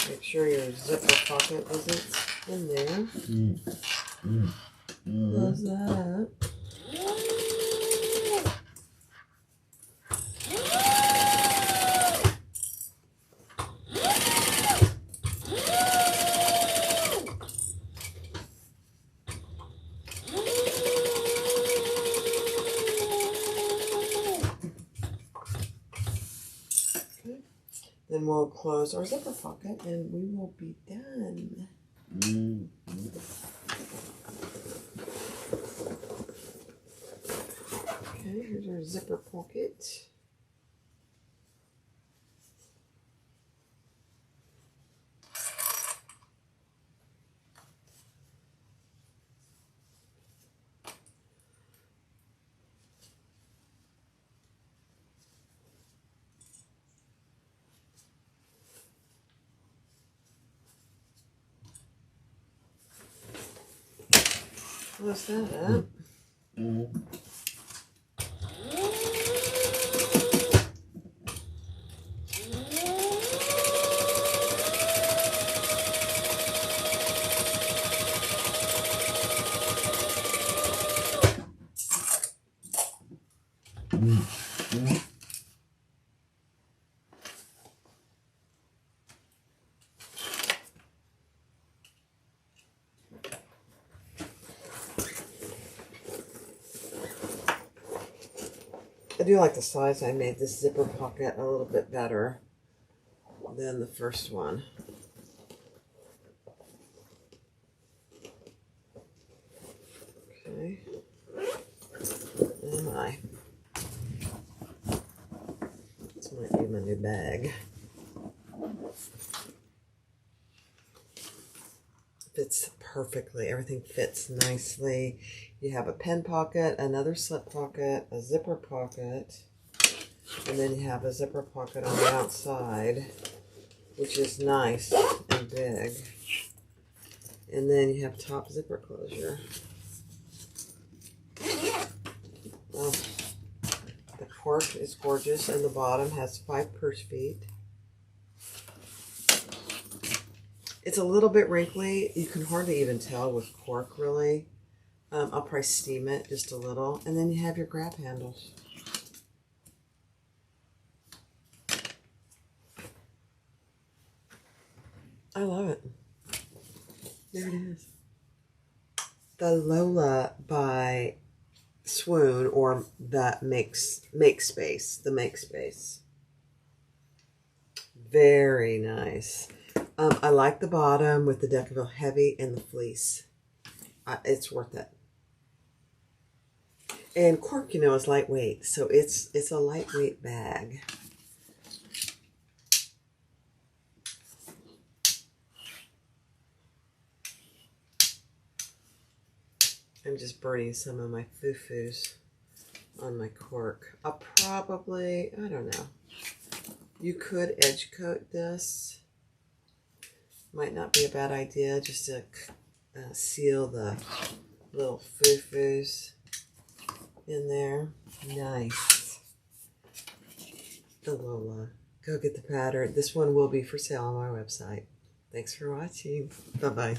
Make sure your zipper pocket isn't in there. Close that up. Then we'll close our zipper pocket and we will be done. Okay, here's our zipper pocket. Close that up. I do like the size. I made this zipper pocket a little bit better than the first one. Okay. Oh my. This might be my new bag. Fits perfectly. Everything fits nicely. You have a pen pocket, another slip pocket, a zipper pocket, and then you have a zipper pocket on the outside, which is nice and big. And then you have top zipper closure. Oh, the cork is gorgeous, and the bottom has 5 purse feet. It's a little bit wrinkly. You can hardly even tell with cork, really. I'll probably steam it just a little. And then you have your grab handles. I love it. There it is. The Lola by Swoon, or the Make Space. The Make Space. Very nice. I like the bottom with the Decaville Heavy and the fleece. It's worth it. And cork, you know, is lightweight, so it's a lightweight bag. I'm just burning some of my foo-foos on my cork. I'll probably, I don't know. You could edge coat this. Might not be a bad idea, just to seal the little foo-foos in there. Nice. The Lola. Go get the pattern. This one will be for sale on my website. Thanks for watching. Bye-bye.